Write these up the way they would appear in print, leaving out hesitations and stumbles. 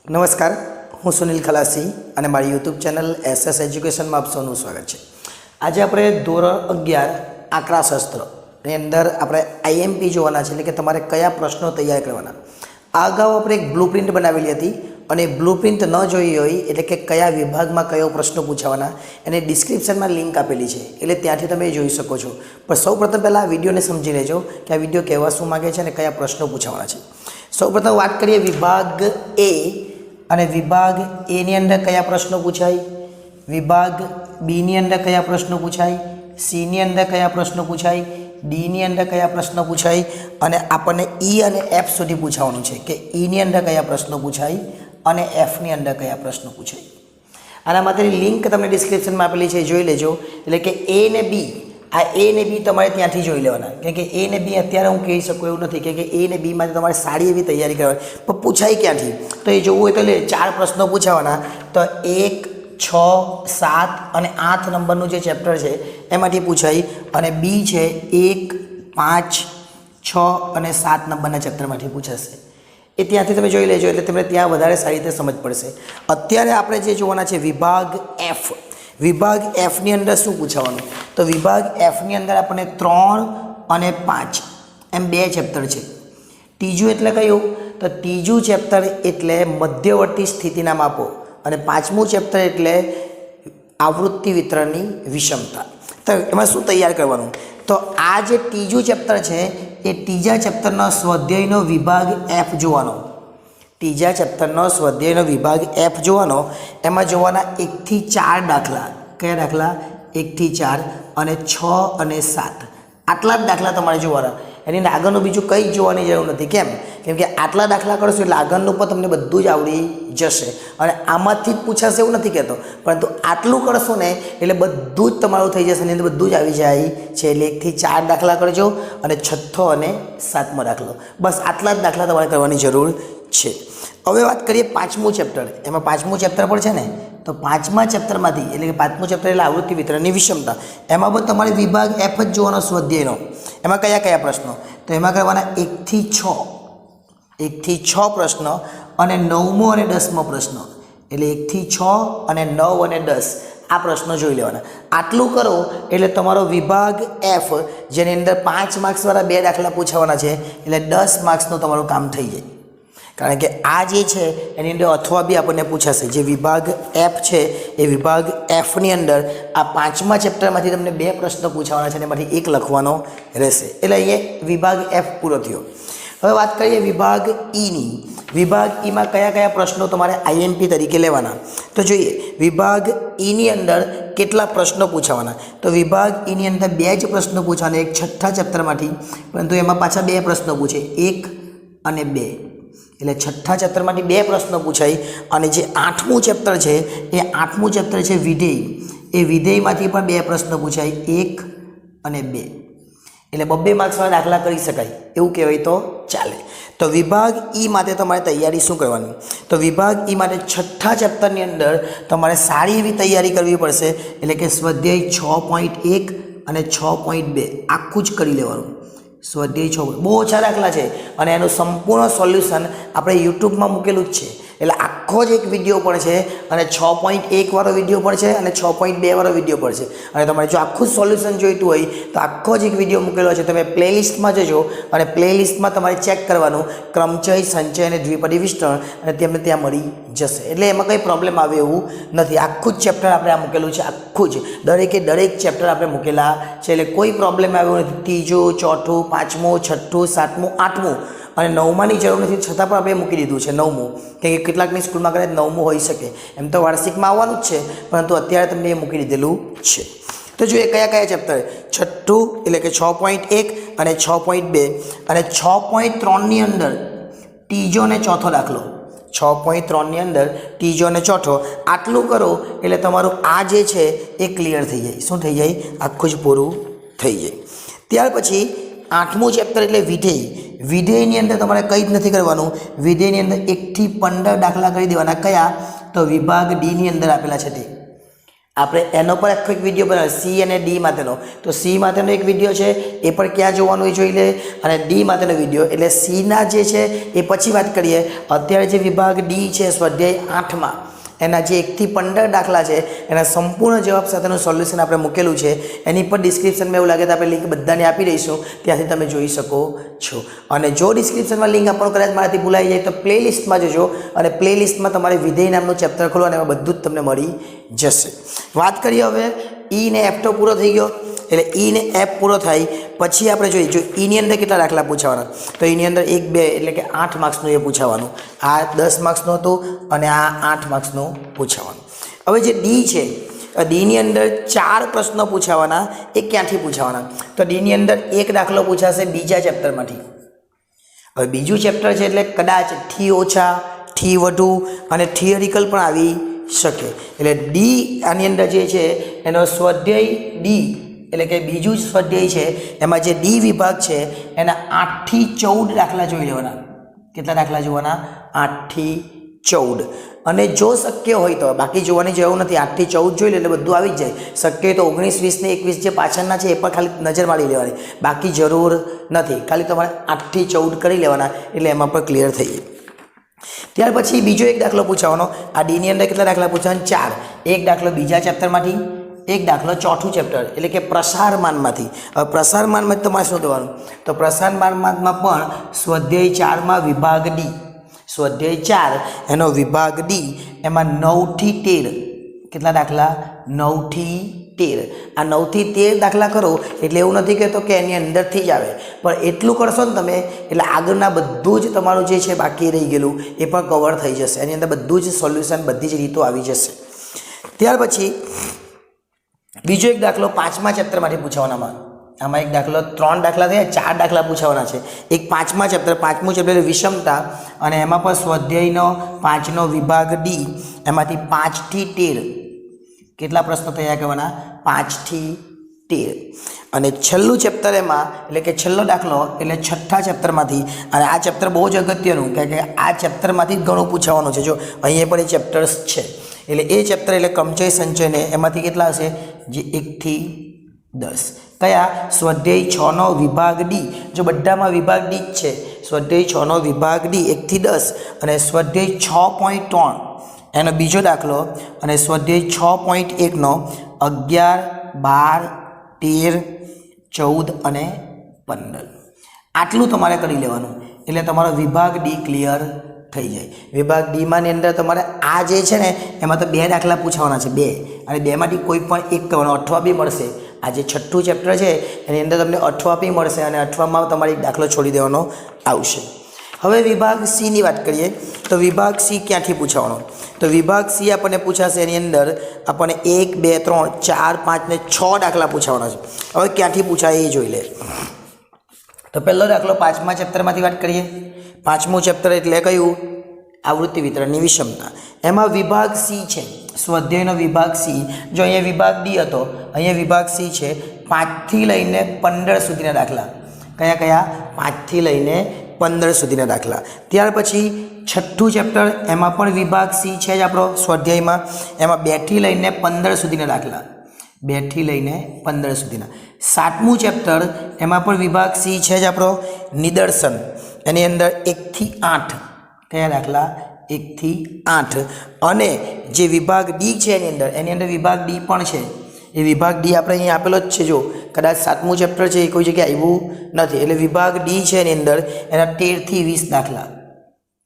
નમસ્કાર, હું સુનિલ ખલાસી અને મારી યુટ્યુબ ચેનલ SS એજ્યુકેશનમાં આપ સૌનું સ્વાગત છે। આજે આપણે ધોરણ 11 આંકડાશાસ્ત્રની અંદર આપણે આઈએમપી જોવાના છે, એટલે કે તમારે કયા પ્રશ્નો તૈયાર કરવાના। આ અગાઉ આપણે એક બ્લુપ્રિન્ટ બનાવેલી હતી અને બ્લુપ્રિન્ટ ન જોઈ હોય એટલે કે કયા વિભાગમાં કયો પ્રશ્ન પૂછાવાના એને ડિસ્ક્રિપ્શનમાં લિંક આપેલી છે, એટલે ત્યાંથી તમે જોઈ શકો છો। પણ સૌપ્રથમ પહેલાં આ વિડીયોને સમજી લેજો કે આ વિડીયો કહેવા શું માગે છે અને કયા પ્રશ્નો પૂછાવાના છે। સૌપ્રથમ વાત કરીએ વિભાગ એ, અને વિભાગ એ ની અંદર કયા પ્રશ્નો પૂછાય, વિભાગ બી ની અંદર કયા પ્રશ્નો પૂછાય, સી ની અંદર કયા પ્રશ્નો પૂછાય, ડી ની અંદર કયા પ્રશ્નો પૂછાય, અને આપણને ઈ અને એફ સુધી પૂછવાનું છે કે ઈ ની અંદર કયા પ્રશ્નો પૂછાય અને એફ ની અંદર કયા પ્રશ્નો પૂછાય। આના માટેની લિંક તમને ડિસ્ક્રિપ્શનમાં આપેલી છે, જોઈ લેજો। એટલે કે એ ને બી, આ એ ને બી તમારે ત્યાંથી જોઈ લેવાના, કેમ કે એ ને બી અત્યારે હું કહી શકું એવું નથી, કેમ કે એ ને બી માટે તમારે સારી એવી તૈયારી કરવાની, પણ પૂછાય ક્યાંથી તો એ જોવું હોય તો લે 4 પ્રશ્નો પૂછાવાના। તો 1, 6, 7 અને 8 નંબરનું જે ચેપ્ટર છે એમાંથી પૂછાય, અને બી છે 1, 5, 6 અને 7 નંબરના ચેપ્ટરમાંથી પૂછાશે। એ ત્યાંથી તમે જોઈ લેજો, એટલે તમને ત્યાં વધારે સારી રીતે સમજ પડશે। અત્યારે આપણે જે જોવાના છે વિભાગ એફ, વિભાગ એફની અંદર શું પૂછાવાનું, તો વિભાગ એફની અંદર આપણને 3 અને 5 એમ 2 ચેપ્ટર છે। ત્રીજું એટલે કયું, તો ત્રીજું ચેપ્ટર એટલે મધ્યવર્તી સ્થિતિના માપો, અને પાંચમું ચેપ્ટર એટલે આવૃત્તિ વિતરણની વિષમતા। તો એમાં શું તૈયાર કરવાનું, તો આ જે ત્રીજું ચેપ્ટર છે એ ત્રીજા ચેપ્ટરનો સ્વાધ્યાયનો વિભાગ એફ જોવાનો, ત્રીજા ચેપ્ટરનો સ્વાધ્યાયનો વિભાગ એફ જોવાનો। એમાં જોવાના 1 થી 4 દાખલા, કયા દાખલા, 1 થી 4 અને 6 અને 7, આટલા જ દાખલા તમારે જોવાના। એની આગળનું બીજું કંઈ જ જોવાની જરૂર નથી, કેમ કે આટલા દાખલા કરશો એટલે આગળનું પણ તમને બધું જ આવડી જશે, અને આમાંથી જ પૂછાશે એવું નથી કહેતો, પરંતુ આટલું કરશો ને એટલે બધું જ તમારું થઈ જશે, એની અંદર બધું જ આવી જાય છે। એટલે 1 થી 4 દાખલા કરજો અને 6થો અને 7મો દાખલો, બસ આટલા જ દાખલા તમારે કરવાની જરૂર છે। હવે વાત કરીએ પાંચમું ચેપ્ટર, એમાં પાંચમું ચેપ્ટર પણ છે ને, તો પાંચમા ચેપ્ટરમાંથી, એટલે કે પાંચમું ચેપ્ટર એટલે આવૃત્તિ વિતરણની વિષમતા, એમાં પણ તમારે વિભાગ એફ જ જોવાનો સ્વાધ્યાયનો। એમાં કયા કયા પ્રશ્નો, તો એમાં કરવાના 1 થી 6, 1 થી 6 પ્રશ્નો, અને 9મો અને 10મો પ્રશ્નો, એટલે 1 થી 6 અને 9 અને 10 આ પ્રશ્નો જોઈ લેવાના। આટલું કરો એટલે તમારો વિભાગ એફ, જેની અંદર 5 માર્ક્સવાળા 2 દાખલા પૂછાવાના છે, એટલે 10 માર્ક્સનું તમારું કામ થઈ જાય। કારણ કે આ જે છે એની અંદર અથવા બી આપણને પૂછાશે, જે વિભાગ એફ છે એ વિભાગ એફની અંદર આ પાંચમા ચેપ્ટરમાંથી તમને 2 પ્રશ્નો પૂછાવાના છે, એમાંથી 1 લખવાનો રહેશે। એટલે અહીંયા વિભાગ એફ પૂરો થયો। હવે વાત કરીએ વિભાગ ઈની, વિભાગ ઈમાં કયા કયા પ્રશ્નો તમારે આઈએમપી તરીકે લેવાના, તો જોઈએ વિભાગ ઈની અંદર કેટલા પ્રશ્નો પૂછાવાના, તો વિભાગ ઈની અંદર 2 જ પ્રશ્નો પૂછવાના, એક 6થા ચેપ્ટરમાંથી, પરંતુ એમાં પાછા 2 પ્રશ્નો પૂછે, 1 અને 2, એટલે 6થા ચેપ્ટરમાંથી 2 પ્રશ્નો પૂછાય। અને જે 8મું ચેપ્ટર છે એ 8મું ચેપ્ટર છે વિધેય, એ વિધેયમાંથી પણ 2 પ્રશ્નો પૂછાય, 1 અને 2, એટલે 2 માર્ક્સવાળા દાખલા કરી શકાય એવું કહેવાય તો ચાલે। તો વિભાગ ઈ માટે તમારે તૈયારી શું કરવાની, તો વિભાગ ઈ માટે 6થા ચેપ્ટરની અંદર તમારે સારી એવી તૈયારી કરવી પડશે, એટલે કે સ્વાધ્યાય 6.1 અને 6.2 આખું જ કરી લેવાનું। સ્વાધ્યાય 6 બહુ ઓછા દાખલા છે, અને એનું સંપૂર્ણ સોલ્યુશન આપણે યુટ્યુબમાં મૂકેલું જ છે, એટલે આખો જ એક વિડીયો પણ છે, અને 6.1 વાળો વિડીયો પણ છે, અને 6.2 વાળો વિડીયો પણ છે। અને તમારે જો આખું સોલ્યુશન જોઈતું હોય તો આખો જ એક વિડીયો મૂકેલો છે, તમે પ્લેલિસ્ટમાં જજો, અને પ્લેલિસ્ટમાં તમારે ચેક કરવાનું ક્રમચય, સંચય અને દ્વિપદી વિસ્તરણ, અને તમને ત્યાં મળી જશે। એટલે એમાં કંઈ પ્રોબ્લેમ આવે એવું નથી, આખું જ ચેપ્ટર આપણે આ મૂકેલું છે, આખું જ દરેકે દરેક ચેપ્ટર આપણે મૂકેલા છે, એટલે કોઈ પ્રોબ્લેમ આવ્યો નથી। ત્રીજું, ચોથું, પાંચમું, છઠ્ઠું, સાતમું, આઠમું અને 9માની જરૂર નથી, છતાં પણ આપણે મૂકી દીધું છે 9મું, કે કેટલાકની સ્કૂલમાં કદાચ 9મું હોઈ શકે, એમ તો વાર્ષિકમાં આવવાનું જ છે, પરંતુ અત્યારે તમને એ મૂકી દીધેલું છે। તો જોઈએ કયા કયા ચેપ્ટર, છઠ્ઠું એટલે કે 6.1 અને 6.2, અને 6.3ની અંદર ત્રીજો અને ચોથો દાખલો, 6.3ની અંદર ત્રીજો અને ચોથો, આટલું કરો એટલે તમારું આ જે છે એ ક્લિયર થઈ જાય। શું થઈ જાય, આખું જ પૂરું થઈ જાય। ત્યાર પછી 8મું ચેપ્ટર એટલે વિધેય, વિધેયની અંદર તમારે કંઈ જ નથી કરવાનું, વિધેયની અંદર 1 થી 15 દાખલા કરી દેવાના। કયા, તો વિભાગ ડીની અંદર આપેલા છે તે, આપણે એનો પર આખો એક વિડીયો બનાવ્યો સી અને ડી માટેનો, તો સી માટેનો એક વિડીયો છે એ પણ ક્યાં જોવાનું એ જોઈ લે, અને ડી માટેનો વિડીયો એટલે સીના જે છે એ પછી વાત કરીએ. અત્યારે જે વિભાગ ડી છે સ્વાધ્યાય 8માં એના જે 1 થી 15 દાખલા છે એના સંપૂર્ણ જવાબ સાથેનું સોલ્યુશન આપણે મૂકેલું છે. એની પર ડિસ્ક્રિપ્શનમાં એવું લાગે તો આપણે લિંક બધાને આપી દઈશું, ત્યાંથી તમે જોઈ શકો છો. અને જો ડિસ્ક્રિપ્શનમાં લિંક આપણને કદાચ મારાથી ભૂલાઈ જાય તો પ્લેલિસ્ટમાં જજો, અને પ્લેલિસ્ટમાં તમારે વિધેય નામનું ચેપ્ટર ખોલો અને એમાં બધું જ તમને મળી જશે. વાત કરીએ હવે ઈ ને એફ તો પૂરો થઈ ગયો, એટલે ઈ ને એફ પૂરો થાય પછી આપણે જોઈએ જો ઈની અંદર કેટલા દાખલા પૂછાવાના, તો એની અંદર 1 2 એટલે કે 8 માર્ક્સનું એ પૂછાવાનું. આ 10 માર્ક્સનું હતું અને આ 8 માર્ક્સનું પૂછાવાનું. હવે જે ડી છે, ડીની અંદર 4 પ્રશ્નો પૂછાવાના. એ ક્યાંથી પૂછાવાના, તો ડીની અંદર એક દાખલો પૂછાશે બીજા ચેપ્ટરમાંથી. હવે બીજું ચેપ્ટર છે એટલે કદાચ થી ઓછા, થી વધુ અને થિયરિકલ પણ આવી શકે. એટલે ડી આની અંદર જે છે એનો સ્વાધ્યાય ડી એટલે કે બીજું જ સ્વાધ્યાય છે, એમાં જે ડી વિભાગ છે એના 8 થી 14 દાખલા જોઈ લેવાના. કેટલા દાખલા જોવાના? 8 થી 14. અને જો શક્ય હોય તો, બાકી જોવાની જરૂર નથી, 8 થી 14 જોઈ લે એટલે બધું આવી જ જાય. શક્ય તો 19 20 ને 21 જે પાછળના છે એ પણ ખાલી નજર મારી લેવાની, બાકી જરૂર નથી. ખાલી તમારે 8 થી 14 કરી લેવાના એટલે એમાં પણ ક્લિયર થઈ જાય. ત્યાર પછી બીજો એક દાખલો પૂછાવાનો. આ ડીની અંદર કેટલા દાખલા પૂછવાના? 4. એક દાખલો બીજા ચેપ્ટરમાંથી, એક દાખલો ચોથું ચેપ્ટર એટલે કે પ્રસારમાનમાંથી. હવે પ્રસારમાનમાં તમારે શું કરવાનું, તો પ્રસારમાનમાં પણ સ્વાધ્યાય 4માં વિભાગ ડી, સ્વાધ્યાય 4 એનો વિભાગ ડી, એમાં 9 થી 13 કેટલા દાખલા? 9 થી 13. આ 9 થી 13 દાખલા કરો એટલે એવું નથી કહેતો કે એની અંદરથી જ આવે, પણ એટલું કરશો ને તમે એટલે આગળના બધું જ તમારું જે છે બાકી રહી ગયેલું એ પણ કવર થઈ જશે. એની અંદર બધું જ સોલ્યુશન, બધી જ રીતો આવી જશે. ત્યાર પછી બીજો એક દાખલો 5મા ચેપ્ટરમાંથી પૂછાવાનામાં. આમાં એક દાખલો, 3 દાખલા થયા, 4 દાખલા પૂછાવાના છે. એક 5મા ચેપ્ટર, 5મું ચેપ્ટર વિષમતા, અને એમાં પણ સ્વાધ્યાયનો 5નો વિભાગ ડી, એમાંથી 5 થી 13 કેટલા પ્રશ્નો તૈયાર કરવાના? 5 થી 13. અને છેલ્લું ચેપ્ટર એમાં એટલે કે છેલ્લો દાખલો એટલે 6થા ચેપ્ટરમાંથી. અને આ ચેપ્ટર બહુ જ અગત્યનું, કારણ કે આ ચેપ્ટરમાંથી જ ઘણું પૂછાવાનું છે. જો અહીંયા પણ એ ચેપ્ટર્સ છે, એટલે એ ચેપ્ટર એટલે ક્રમચય સંચયને એમાંથી કેટલા હશે? જે 1 થી 10. કયા? સ્વાધ્યાય 6નો વિભાગ ડી. જો બધામાં વિભાગ ડી જ છે, સ્વાધ્યાય 6નો વિભાગ ડી 1 થી 10, અને સ્વાધ્યાય 6.3 એનો બીજો દાખલો, અને સ્વાધ્યાય 6.1નો 11 12 13 14 અને 15. આટલું તમારે કરી લેવાનું એટલે તમારો વિભાગ ડી ક્લિયર થઈ જાય. વિભાગ ડીમાંની અંદર તમારે આ જે છે ને એમાં તો 2 દાખલા પૂછવાના છે, 2, અને 2માંથી કોઈ પણ એક કરવાનો. 8વા બી મળશે. આ જે 6થું ચેપ્ટર છે એની અંદર તમને 8વા બી મળશે, અને 8વામાં તમારે એક દાખલો છોડી દેવાનો આવશે. હવે વિભાગ સીની વાત કરીએ તો વિભાગ સી ક્યાંથી પૂછવાનો, તો વિભાગ સી આપણને પૂછાશે. એની અંદર આપણને 1 2 3 4 5 ને 6 દાખલા પૂછવાના છે. હવે ક્યાંથી પૂછાય એ જોઈ લે. તો પહેલો દાખલો 5મા ચેપ્ટરમાંથી વાત કરીએ. 5મું ચેપ્ટર એટલે કયું? આવૃત્તિ વિતરણની વિષમતા. એમાં વિભાગ સી છે, સ્વાધ્યાયનો વિભાગ સી. જો અહીંયા વિભાગ ડી હતો, અહીંયા વિભાગ સી છે. 5 થી લઈને 15 સુધીના દાખલા. કયા કયા? 5 થી લઈને 15 સુધીના દાખલા. ત્યાર પછી 6થું ચેપ્ટર, એમાં પણ વિભાગ સી છે જ આપણો સ્વાધ્યાયમાં. એમાં 2 થી લઈને 15 સુધીના દાખલા, 2 થી લઈને 15 સુધીના. 7મું ચેપ્ટર, એમાં પણ વિભાગ સી છે જ આપણો નિદર્શન. એની અંદર 1 થી 8 કયા દાખલા? 1 થી 8. અને જે વિભાગ ડી છે એની અંદર વિભાગ ડી પણ છે. એ વિભાગ ડી આપણે અહીં આપેલો જ છે. જો કદાચ 7મું ચેપ્ટર છે એ કોઈ જગ્યાએ આવ્યું નથી, એટલે વિભાગ ડી છે એની અંદર એના 13 થી 20 દાખલા.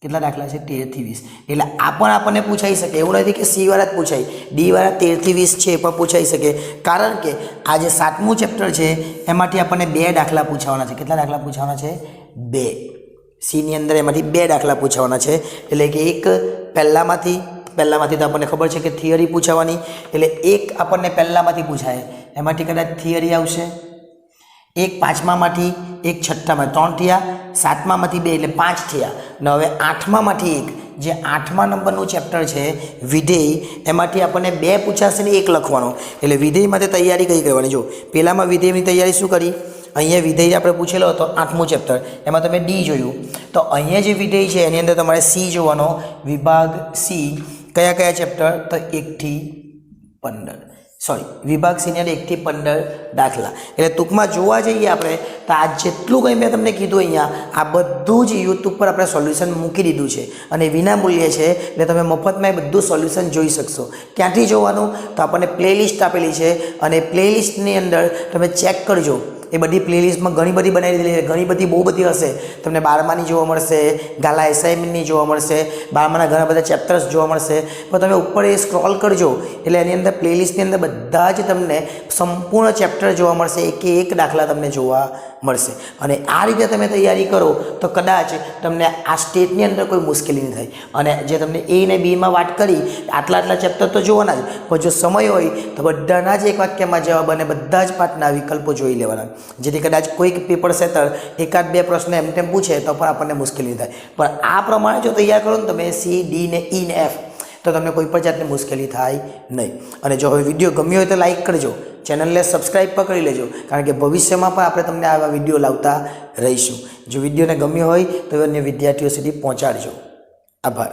કેટલા દાખલા છે? 13 થી 20. એટલે આ પણ આપણને પૂછાઈ શકે. એવું નથી કે સી વાળા જ પૂછાય, ડી વાળા 13 થી 20 છે એ પણ પૂછાઈ શકે. કારણ કે આ જે 7મું ચેપ્ટર છે એમાંથી આપણને 2 દાખલા પૂછાવાના છે. કેટલા દાખલા પૂછવાના છે? 2. સીની અંદર એમાંથી 2 દાખલા પૂછવાના છે. એટલે કે એક પહેલામાંથી તો આપણને ખબર છે કે થિયરી પૂછવાની, એટલે એક આપણને પહેલામાંથી પૂછાય, એમાંથી કદાચ થિયરી આવશે. એક 5મામાંથી, એક 6થામાં, 3 થયા. 7મામાંથી 2 એટલે 5 થયા. અને હવે 8મામાંથી એક, જે 8મા નંબરનું ચેપ્ટર છે વિધેય, એમાંથી આપણને 2 પૂછાશે ને 1 લખવાનો. એટલે વિધેય માટે તૈયારી કઈ કરવાની? જો પહેલામાં વિધેયની તૈયારી શું કરી? અહીંયા વિધેય આપણે પૂછેલો હતો 8મું ચેપ્ટર, એમાં તમે ડી જોયું. તો અહીંયા જે વિધેય છે એની અંદર તમારે સી જોવાનો. વિભાગ સી કયા કયા ચેપ્ટર? તો 1 થી 15. વિભાગ સિનિયર 1 થી 15 દાખલા. એટલે ટૂંકમાં જોવા જઈએ આપણે તો આ જેટલું કંઈ મેં તમને કીધું અહીંયા આ બધું જ યુટ્યુબ પર આપણે સોલ્યુશન મૂકી દીધું છે અને વિના મૂલ્યે છે. એટલે તમે મફતમાં એ બધું સોલ્યુશન જોઈ શકશો. ક્યાંથી જોવાનું? તો આપણને પ્લેલિસ્ટ આપેલી છે અને પ્લેલિસ્ટની અંદર તમે ચેક કરજો. એ બધી પ્લેલિસ્ટમાં ઘણી બધી બનાવી દીધી છે, ઘણી બધી બહુ બધી હશે. તમને 12માની જોવા મળશે, ગાલા એસાઇનમેન્ટની જોવા મળશે, 12માના ઘણા બધા ચેપ્ટર્સ જોવા મળશે. પણ તમે ઉપર એ સ્ક્રોલ કરજો એટલે એની અંદર પ્લેલિસ્ટની અંદર બધા જ તમને સંપૂર્ણ ચેપ્ટર જોવા મળશે, એક દાખલા તમને જોવા મળશે. અને આ રીતે તમે તૈયારી કરો તો કદાચ તમને આ સ્ટેટની અંદર કોઈ મુશ્કેલી નહીં થાય. અને જે તમને એ ને બીમાં વાત કરી આટલા ચેપ્ટર તો જોવાના જ, પણ જો સમય હોય તો બધાના જ એક વાક્યમાં જવાબ અને બધા જ પાઠના વિકલ્પો જોઈ લેવાના, જેથી કદાચ કોઈક પેપર સેટર 1-2 પ્રશ્ન એમ તેમ પૂછે તો પણ આપણને મુશ્કેલી થાય. પણ આ પ્રમાણે જો તૈયાર કરો ને તમે C, D ને E ને F તો તમને કોઈ પણ જાતની મુશ્કેલી થાય નહીં. અને જો હવે વિડીયો ગમ્યો હોય તો લાઈક કરજો, ચેનલને સબસ્ક્રાઈબ પણ કરી લેજો, કારણ કે ભવિષ્યમાં પણ આપણે તમને આવા વિડીયો લાવતા રહીશું. જો વિડીયોને ગમ્યો હોય તો અન્ય વિદ્યાર્થીઓ સુધી પહોંચાડજો. આભાર.